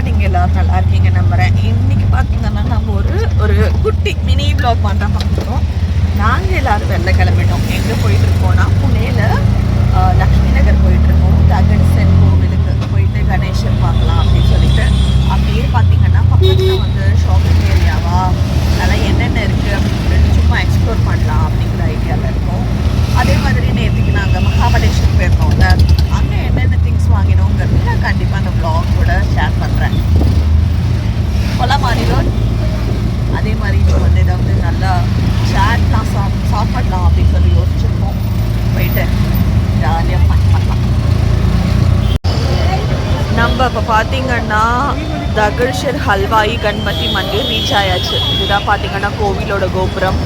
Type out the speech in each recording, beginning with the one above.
நீங்கள் எல்லோரும் நல்லா இருக்கீங்க நம்புகிறேன். இன்றைக்கி பார்த்தீங்கன்னா நம்ம ஒரு குட்டி மினி விளாக் பண்ணுற பார்த்துருக்கோம். நாங்கள் எல்லோரும் வெளில கிளம்பிட்டோம். எங்கே போயிட்டுருக்கோன்னா புனேயில் லக்ஷ்மி நகர் போயிட்டுருக்கோம். தகடசன் கோவிலுக்கு போயிட்டு கணேசன் பார்க்கலாம் அப்படின்னு சொல்லிட்டு. அப்படியே பார்த்தீங்கன்னா பக்கத்தில் வந்து ஷாப்பிங் ஏரியாவா அதெல்லாம் என்னென்ன இருக்குது அப்படின்னு சொல்லிட்டு சும்மா எக்ஸ்ப்ளோர் பண்ணலாம் அப்படிங்கிற ஐடியாவில் இருக்கோம். அதே மாதிரி நேற்றுக்கு நாங்கள் மகாபலேஸ்வர் போயிருந்தோம்ல, அங்கே என்னென்ன திங்ஸ் வாங்கினோங்கிறது நான் கண்டிப்பாக அந்த விளாக் கூட ஷேர் பண்ணுறேன். கொலா மாறிடும். அதே மாதிரி இப்போ வந்து ஏதாவது நல்லா சேட்லாம் சாப்பிடலாம் அப்படின்னு சொல்லி யோசிச்சுருக்கோம். போயிட்டு ஜாலியாக பண்ணலாம். நம்ம இப்போ பார்த்தீங்கன்னா தகர்ஷர் ஹல்வாயி கணபதி மந்திர் ரீச் ஆயாச்சு. இதுதான் பார்த்தீங்கன்னா கோவிலோட கோபுரம்.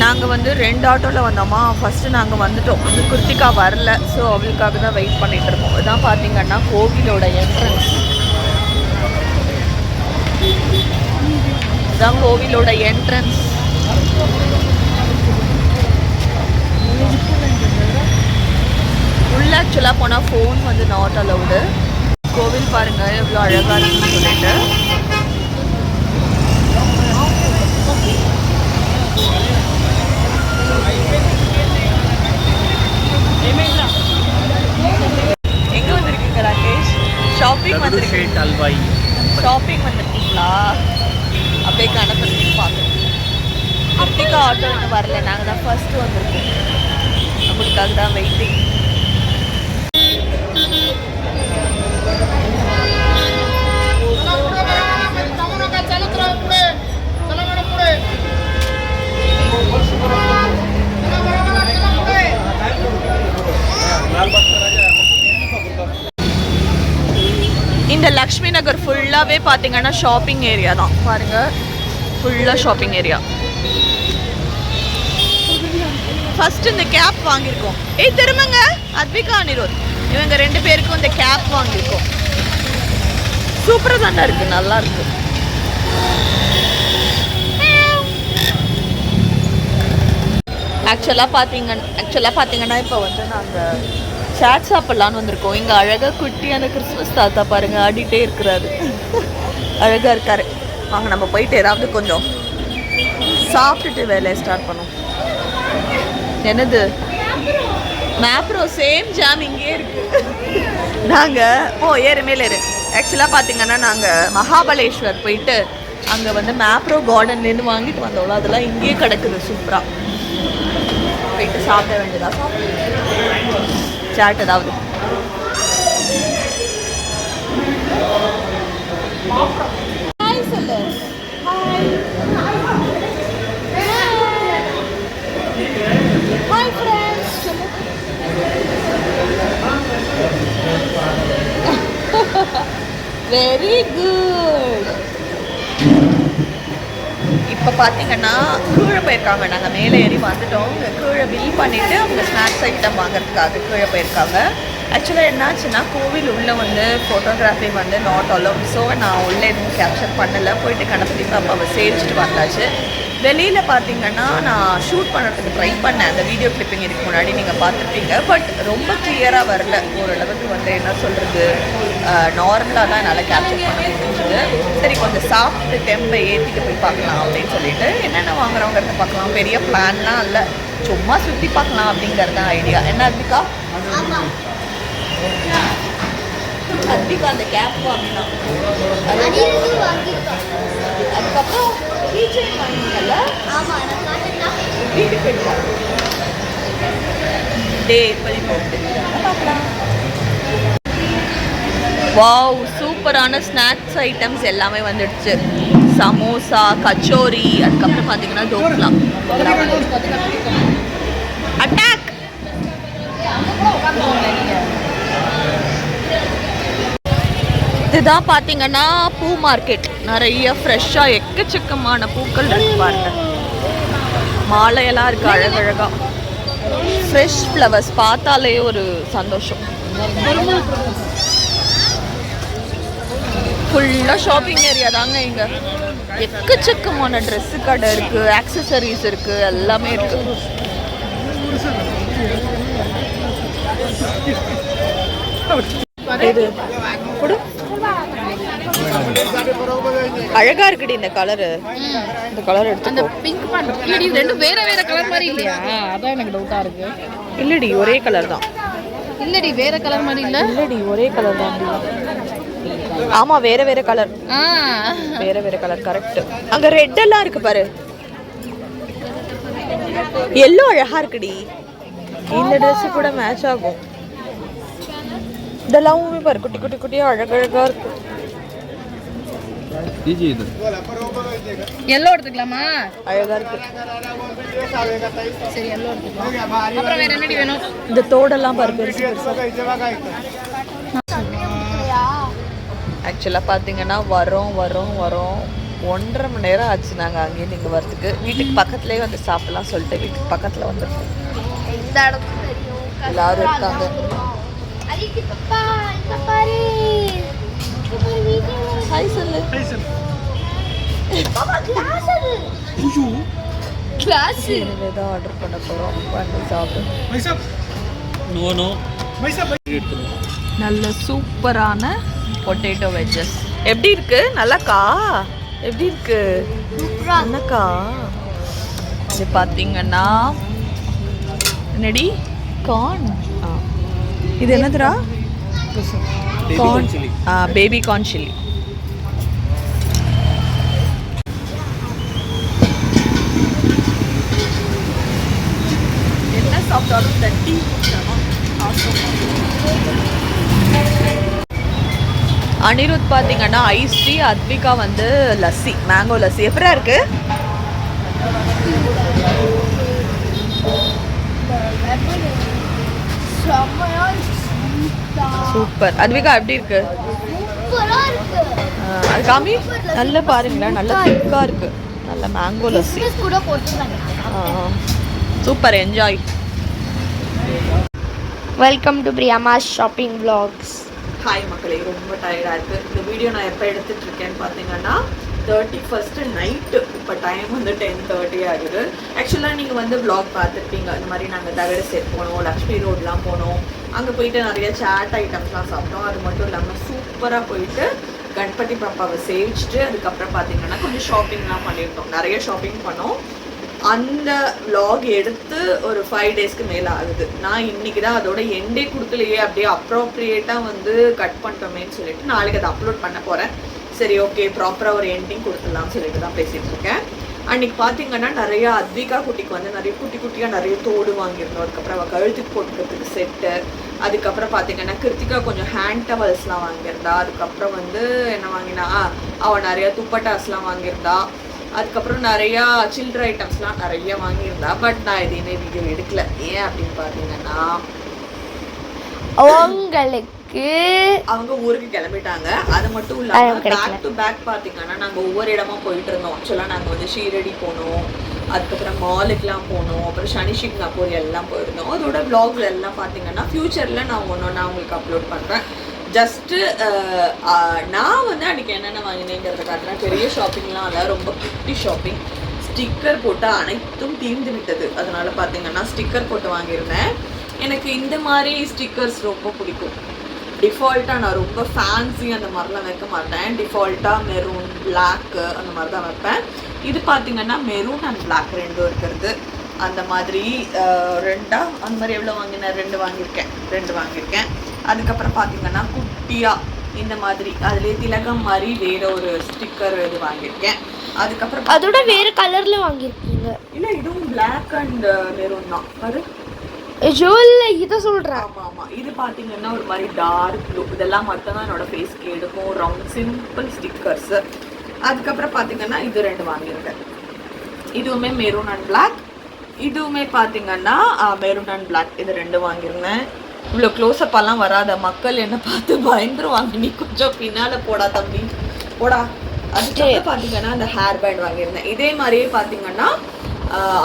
நாங்கள் வந்து 2 ஆட்டோவில் வந்தோமா. ஃபஸ்ட்டு நாங்கள் வந்துட்டோம், கிருத்திகா வரல. ஸோ அவளுக்காக தான் வெயிட் பண்ணிகிட்டு இருக்கோம். இதுதான் பார்த்தீங்கன்னா கோவிலோட என்ட்ரன்ஸ். இதுதான் கோவிலோட என்ட்ரன்ஸ். உள்ள ஆக்சுவலாக போனால் ஃபோன் வந்து நாட் அலவுடு. கோவில் பாருங்கள் எவ்வளோ அழகாக இருக்குன்னு சொல்லிட்டு. எங்கே வந்திருக்கீங்க ராகேஷ்? ஷாப்பிங் வந்திருக்கீங்க? ஷாப்பிங் வந்திருக்கீங்களா? அப்படியே கணக்கு பார்க்கணும். கிருத்திகா ஆட்டோ இன்னும் வரல. நாங்கள் தான் ஃபர்ஸ்ட்டு வந்திருக்கோம். நம்மளுக்காக தான் வெயிட்டிங். இந்த லக்ஷ்மி நகர் ஃபுல்லாகவே பார்த்தீங்கன்னா ஷாப்பிங் ஏரியா தான். பாருங்கள், ஃபுல்லாக ஷாப்பிங் ஏரியா. ஃபஸ்ட்டு இந்த கேப் வாங்கியிருக்கோம். திரும்பங்க அத்விகா அனிருத் இவங்க 2 பேருக்கும் இந்த கேப் வாங்கியிருக்கோம். சூப்பராக தானே இருக்குது, நல்லா இருக்கு. ஆக்சுவலாக பார்த்தீங்கன்னா இப்போ வந்து நாங்கள் சாட் சாப்பிட்லான்னு வந்திருக்கோம். இங்கே அழகாக குட்டியான கிறிஸ்மஸ் தாத்தா பாருங்கள் ஆடிட்டே இருக்கிறாரு. அழகாக இருக்காரு. வாங்க நம்ம போயிட்டு ஏதாவது கொஞ்சம் சாப்பிட்டுட்டு வேலையை ஸ்டார்ட் பண்ணோம். என்னது மேப்ரோ சேம் ஜாம் இங்கே இருக்குது. நாங்கள் ஏறு மேலே ஏறு. ஆக்சுவலாக பார்த்தீங்கன்னா நாங்கள் மகாபலேஸ்வர் போயிட்டு அங்கே வந்து மேப்ரோ கார்டன்லேருந்து வாங்கிட்டு வந்தோம்ல, அதெல்லாம் இங்கேயே கிடக்குது சூப்பராக. போயிட்டு சாப்பிட வேண்டியதா சாட் ஏதாவது. ஹாய் சொல்லு. ஹாய் ஃப்ரெண்ட்ஸ் சொல்லு. Very good. இப்போ பார்த்தீங்கன்னா கீழே போயிருக்காங்க. நாங்கள் மேலே ஏறி வந்துட்டோம். கீழே பில் பண்ணிவிட்டு அவங்க ஸ்நாக்ஸ் ஐட்டம் வாங்குறதுக்காக கீழே போயிருக்காங்க. ஆக்சுவலாக என்னாச்சுன்னா கோவில் உள்ளே வந்து ஃபோட்டோகிராஃபி வந்து நாட் அலோட். ஸோ நான் உள்ளே எதுவும் கேப்சர் பண்ணலை. போயிட்டு கணபதி பாப்பாவை சேவிச்சுட்டு வந்தாச்சு. வெளியில் பார்த்தீங்கன்னா நான் ஷூட் பண்ணுறதுக்கு ட்ரை பண்ணேன். அந்த வீடியோ கிளிப்பிங் இதுக்கு முன்னாடி நீங்கள் பார்த்துருப்பீங்க. பட் ரொம்ப கிளியராக வரல. ஓரளவுக்கு வந்து என்ன சொல்கிறது, நார்மலாக தான் என்னால் கேப்சர் பண்ண முடிஞ்சுது. சரி கொஞ்சம் சாப்பிட்டு டெம்பை ஏற்றிட்டு போய் பார்க்கலாம் அப்படின்னு சொல்லிட்டு என்னென்ன வாங்குறவங்கிறத பார்க்கலாம். பெரிய பிளான்லாம் இல்லை, சும்மா சுற்றி பார்க்கலாம் அப்படிங்கிறது தான் ஐடியா. என்ன அத்விகா? அத்விகா அந்த கேப் வாங்கினான். அதுக்கப்புறம் கீச்சைன் வாங்கினீங்கல்ல? வீட்டுக்கு போயிடலாம். பார்க்கலாம். வாவ், சூப்பரான ஸ்நாக்ஸ் ஐட்டம்ஸ் எல்லாமே வந்துடுச்சு. சமோசா, கச்சோரி, அதுக்கப்புறம் பார்த்தீங்கன்னா தோக்லா. அட்டாக். இதுதான் பார்த்தீங்கன்னா பூ மார்க்கெட். நிறைய ஃப்ரெஷ்ஷாக எக்கச்சக்கமான பூக்கள் இருக்கு பாருங்க. மாலையெல்லாம் இருக்குது அழகழகா. ஃப்ரெஷ் ஃப்ளவர்ஸ் பார்த்தாலே ஒரு சந்தோஷம். ஃபுல்லாக ஷாப்பிங் ஏரியா தாங்க இங்கே. எக்கச்சக்கமான ட்ரெஸ்ஸு கடை இருக்குது, ஆக்சசரிஸ் இருக்குது, எல்லாமே இருக்குது. இது கொடு. அழகா இருக்குடி இந்த கலரு. இந்த கலர் எடுத்து அந்த பிங்க் இல்லடி, ரெண்டும் வேற வேற கலர் மாதிரி இல்லையா? அதான் எனக்கு டவுட்டா இருக்கு. இல்லடி ஒரே கலர் தான். இல்லடி வேற கலர் மாதிரி இல்ல. இல்லடி ஒரே கலர் தான். ஆமா வேற வேற கலர். வேற வேற கலர் கரெக்ட். அங்க ரெட் எல்லாம் இருக்கு பாரு. எல்லோ அழகா இருக்குடி. இந்த Dress கூட மேட்ச் ஆகும். இதெல்லாமே பாரு குட்டி குட்டி குட்டியா அழகழகா இருக்கு. எல்லோ எடுத்துக்கலாமா? அழகா இருக்கு. சரி எல்லோ எடுத்துக்கலாம். அப்புறம் வேற என்னடி வேணும்? இந்த தோடெல்லாம் பாரு பெருசு பெருசா. ஆக்சுவலா பாத்தீங்கன்னா வரோம் 1.5 மணி நேரம் ஆச்சு நாங்கள் அங்கேருந்து இங்கே வரதுக்கு. வீட்டுக்கு பக்கத்துலேயே வந்து சாப்பிடலாம் சொல்லிட்டு வீட்டுக்கு பக்கத்தில் வந்துருக்கோம். எல்லாரும் இருக்காங்க. ஹாய் சொல்லு. தான் ஆர்டர் பண்ண போகிறோம். வந்து சாப்பிடும். நல்ல சூப்பரான பொட்டேட்டோ வெஜ்ஜஸ். எப்படி இருக்கு? நல்லாக்கா? எப்படி இருக்கு? என்னக்கா இது பார்த்தீங்கன்னா என்னடி கார்ன். இது என்னதுடா? கார்ன். Baby corn chilli. என்ன சாப்பிட்டாலும் தட்டி அனிருத் பார்த்தீங்கன்னா ஐஸ் டீ, அத்விகா வந்து லஸ்ஸி, மேங்கோ லஸ்ஸி. எப்படா இருக்கு? சூப்பர். அத்விகா எப்படி இருக்கு? அது காமி. நல்ல பாருங்களேன், நல்ல திக்கா இருக்கு. நல்ல mango lassi. Super. Enjoy. Welcome to Priyama's shopping vlogs. Hi மக்களே, ரொம்ப டயர்டாக இருக்குது. இந்த வீடியோ நான் எப்போ எடுத்துகிட்டு இருக்கேன்னு பார்த்தீங்கன்னா 31st நைட்டு. இப்போ டைம் வந்து 10:30 ஆகுது. ஆக்சுவலாக நீங்கள் வந்து vlog பார்த்துருப்பீங்க. இந்த மாதிரி நாங்கள் தகடு செட் போனோம், லக்ஷ்மி ரோட்லாம் போனோம். அங்கே போயிட்டு நிறைய சாட் ஐட்டம்ஸ்லாம் சாப்பிட்டோம். அது மட்டும் இல்லாமல் சூப்பராக போயிட்டு கணபதி பாப்பாவை சேவிச்சுட்டு அதுக்கப்புறம் பார்த்தீங்கன்னா கொஞ்சம் ஷாப்பிங்லாம் பண்ணியிருந்தோம். நிறைய ஷாப்பிங் பண்ணோம். அந்த vlog எடுத்து ஒரு 5 டேஸ்க்கு மேலே ஆகுது. நான் இன்னைக்கு தான் அதோட எண்டே கொடுக்கலையே, அப்படியே அப்ரோப்ரியேட்டாக வந்து கட் பண்ணிட்டோமேன்னு சொல்லிட்டு நாளைக்கு அதை அப்லோட் பண்ண போகிறேன். சரி ஓகே, ப்ராப்பராக ஒரு எண்டிங் கொடுத்துடலாம்னு சொல்லிட்டு தான் பேசிகிட்டு இருக்கேன். அன்றைக்கி பார்த்தீங்கன்னா நிறையா அத்விகா குட்டிக்கு வந்து நிறைய குட்டி குட்டியாக நிறைய தோடு வாங்கியிருந்தோம். அதுக்கப்புறம் அவள் கழுத்துக்கு போட்டுக்கிறதுக்கு செட்டு. அதுக்கப்புறம் பார்த்தீங்கன்னா கிருத்திகா கொஞ்சம் ஹேண்ட் டவல்ஸ்லாம் வாங்கியிருந்தா. அதுக்கப்புறம் வந்து என்ன வாங்கினா, அவள் நிறையா துப்பட்டாஸ்லாம் வாங்கியிருந்தா. அதுக்கப்புறம் நிறையா சில்ட்ர ஐட்டம்ஸ்லாம் நிறைய வாங்கியிருந்தா. பட் நான் எதையுமே வீடியோ எடுக்கல. ஏன் அப்படின்னு பார்த்தீங்கன்னா அவங்க ஊருக்கு கிளம்பிட்டாங்க. அது மட்டும் இல்லாமல் பேக் டு பேக் பார்த்தீங்கன்னா நாங்கள் ஒவ்வொரு இடமா போயிட்டு இருந்தோம். ஆக்சுவலாக நாங்கள் வந்து ஷீரடி போனோம், அதுக்கப்புறம் மாலுக்கெலாம் போனோம், அப்புறம் சனி சிங்காப்பூர் எல்லாம் போயிருந்தோம். அதோட vlogல எல்லாம் பார்த்தீங்கன்னா ஃப்யூச்சரில் நான் ஒன்று உங்களுக்கு அப்லோட் பண்ணுறேன். ஜஸ்ட்டு நான் வந்து அன்றைக்கி என்னென்ன வாங்கினேங்கிறத காட்டினா பெரிய ஷாப்பிங்லாம் இல்லை, ரொம்ப குட்டி ஷாப்பிங். ஸ்டிக்கர் போட்டு அனைத்தும் தீர்ந்து விட்டது. அதனால் பார்த்தீங்கன்னா ஸ்டிக்கர் போட்டு வாங்கியிருந்தேன். எனக்கு இந்த மாதிரி ஸ்டிக்கர்ஸ் ரொம்ப பிடிக்கும். டிஃபால்ட்டாக நான் ரொம்ப ஃபேன்சி அந்த மாதிரிலாம் வைக்க மாட்டேன். டிஃபால்ட்டாக மெரூன், பிளாக்கு அந்த மாதிரி தான் வைப்பேன். இது பார்த்தீங்கன்னா மெரூன் அண்ட் பிளாக் ரெண்டும் இருக்கிறது. அந்த மாதிரி அந்த மாதிரி எவ்வளோ வாங்கினேன்? 2 வாங்கியிருக்கேன். அதுக்கப்புறம் பார்த்தீங்கன்னா குட்டியாக இந்த மாதிரி அதுலேயே திலகம் மாதிரி வேற ஒரு ஸ்டிக்கர் இது வாங்கியிருக்கேன். அதுக்கப்புறம் அதோட வேறு கலரில் வாங்கியிருக்கீங்க? இல்லை, இதுவும் பிளாக் அண்ட் மெரூன் தான். அது இதை சொல்கிறேன். ஆமாம். இது பார்த்தீங்கன்னா ஒரு மாதிரி டார்க் ப்ளூ. இதெல்லாம் மட்டும்தான் என்னோட ஃபேஸ்க்கு எடுக்கும். Round simple stickers. அதுக்கப்புறம் பார்த்தீங்கன்னா இது 2 வாங்கியிருக்கேன். இதுவுமே மெரூன் அண்ட் பிளாக். இதுவுமே பார்த்தீங்கன்னா மெரூன் அண்ட் பிளாக். இது 2 வாங்கியிருந்தேன். இவ்வளோ க்ளோஸ்அப்பெல்லாம் வராத, மக்கள் என்னை பார்த்து பயந்துருவாங்க. நீ கொஞ்சம் பின்னால் போடா தம்பி, போடா. அதுக்கப்புறம் பார்த்தீங்கன்னா அந்த ஹேர் பேண்ட் வாங்கியிருந்தேன். இதே மாதிரியே பார்த்தீங்கன்னா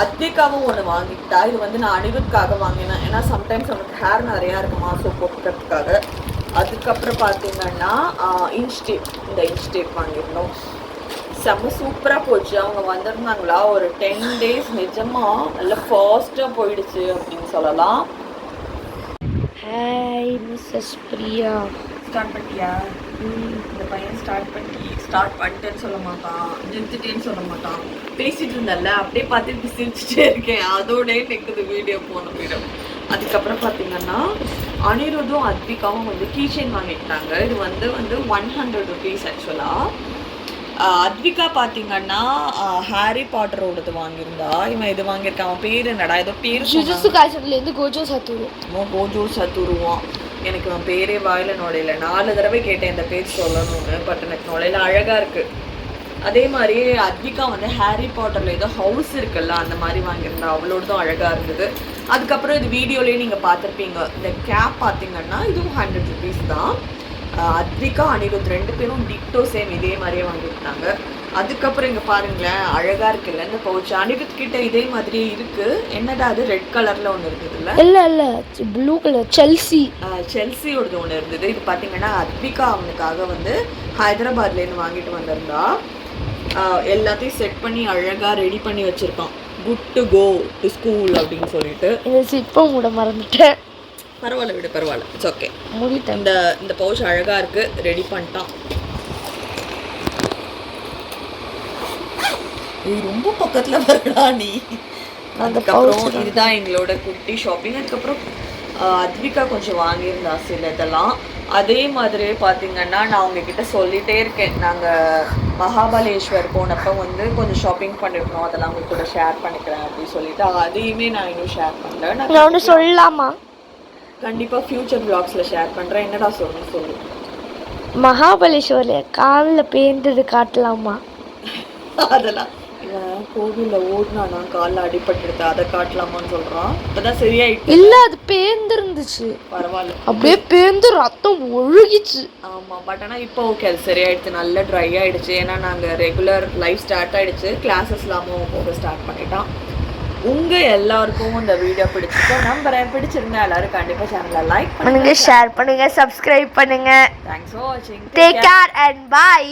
அத்விகாவும் ஒன்று வாங்கிட்டா. இது வந்து நான் அனிருத்காக வாங்கினேன். ஏன்னா சம்டைம்ஸ் அவனுக்கு ஹேர் நிறையா இருக்குமா, ஸோ போட்டுக்கிறதுக்காக. அதுக்கப்புறம் பார்த்தீங்கன்னா இந்த இன்ச் டேப் வாங்கியிருந்தோம். செம்ம சூப்பராக போச்சு. அவங்க வந்திருந்தாங்களா ஒரு 10 days. நிஜமாக நல்லா ஃபாஸ்ட்டாக போயிடுச்சு அப்படின்னு சொல்லலாம். Hi Mrs Priya. ஸ்டார்ட் பண்ணிட்டியா? இந்த பையன் ஸ்டார்ட் பண்ணிட்டேன்னு சொல்ல மாட்டான், நிறுத்திட்டேன்னு சொல்ல மாட்டான். பேசிட்டு இருந்தல அப்படியே பார்த்துட்டு சிரிச்சுட்டே இருக்கேன். அதோட எனக்கு வீடியோ போயிடும். அதுக்கப்புறம் பார்த்தீங்கன்னா அனிருத்தும் அத்விகாவும் வந்து கீச்செயின் வாங்கிட்டாங்க. இது வந்து 100 rupees ஆக்சுவலாக. அத்விகா பார்த்தீங்கன்னா ஹாரி பாட்டரோடது வாங்கியிருந்தா. இவன் இது வாங்கியிருக்கான். அவன் பேர் என்னடா, ஏதோ பேர் ஜுஜுட்சு காய்ச்சல்லேருந்து கோஜோ சத்துரு. கோஜோ சத்துருவான். எனக்கு அவன் பேரே வாயில நுழையில. 4 தடவை கேட்டேன் இந்த பேர் சொல்லணும்னு, பட் எனக்கு நுழையில. அழகா இருக்கு. அதே மாதிரி அத்விகா வந்து ஹாரி பாட்டர்ல ஏதோ ஹவுஸ் இருக்குல்ல அந்த மாதிரி வாங்கியிருந்தா. அவளோடதும் அழகா இருந்தது. அதுக்கப்புறம் இது வீடியோலயே நீங்க பார்த்துருப்பீங்க. இந்த கேப் பார்த்தீங்கன்னா இதுவும் 100 rupees தான். அத்விகா அனிருத் 2 பேரும் டிக்டோ சேம் இதே மாதிரியே வாங்கியிருந்தாங்க. அதுக்கப்புறம் இங்கே பாருங்களேன், அழகா இருக்குல்ல இந்த பவுச். அனிருத் கிட்ட இதே மாதிரியே இருக்கு. என்னடா அது ரெட் கலர்ல ஒன்று இருந்ததுல்ல? இல்ல ப்ளூ கலர் செல்சியோடது ஒன்று இருந்தது. இது பார்த்தீங்கன்னா அத்விகா அவனுக்காக வந்து ஹைதராபாத்லேருந்து வாங்கிட்டு வந்திருந்தா. எல்லாத்தையும் செட் பண்ணி அழகா ரெடி பண்ணி வச்சிருக்கான். Good to go to school அப்படின்னு சொல்லிட்டு. இந்த சிப்பை மூட மறந்துட்டேன். பரவாயில்ல விடு, பரவாயில்ல, இட்ஸ் ஓகே. மூடிட்டேன். இந்த பவுச் அழகா இருக்கு, ரெடி பண்ணிட்டான். ரொம்ப பக்கத்துல வரடா நீ. அதுக்கப்புறம் இதுதான் எங்களோட குட்டி ஷாப்பிங். அதுக்கப்புறம் அத்விகா கொஞ்சம் வாங்கியிருந்தா சில இதெல்லாம். அதே மாதிரி பார்த்தீங்கன்னா நான் உங்ககிட்ட சொல்லிட்டே இருக்கேன், நாங்கள் மகாபலேஸ்வர் போனப்போ வந்து கொஞ்சம் ஷாப்பிங் பண்ணிருக்கோம், அதெல்லாம் உங்க கூட ஷேர் பண்ணிக்கிறேன் அப்படின்னு சொல்லிட்டு அதையுமே நான் இன்னும் ஷேர் பண்ணல. நான் ஒன்று சொல்லலாமா? கண்டிப்பாக ஃபியூச்சர் வ்ளாக்ஸில் ஷேர் பண்ணுறேன். என்னடா சொல்லு. மகாபலேஸ்வரில் காலில் பேர்ந்தது காட்டலாமா? அதெல்லாம் இவன் கோவிலில் ஓடினா காலில் அடிபட்டுடுது, அதை காட்டலாமான்னு சொல்கிறான். இப்போதான் சரியாயிட்டு. இல்லை, அது பேர்ந்துருந்துச்சு. பரவாயில்ல, அப்படியே பேர்ந்து ரத்தம் ஒழுகிச்சு. ஆமாம், பட் ஆனால் இப்போ ஓகே, அது சரியாயிடுச்சு, நல்லா ட்ரை ஆகிடுச்சு. ஏன்னா நாங்கள் ரெகுலர் லைஃப் ஸ்டார்ட் ஆகிடுச்சு, கிளாஸஸ் இல்லாமல் போக ஸ்டார்ட் பண்ணிட்டான். உங்கள் எல்லாருக்கும் இந்த வீடியோ பிடிச்சிருந்தா எல்லாரும் கண்டிப்பாக சேனலை லைக் பண்ணுங்க, ஷேர் பண்ணுங்க, சப்ஸ்கிரைப் பண்ணுங்க. தேங்க்ஸ் ஃபார் வாட்சிங். Take care and by.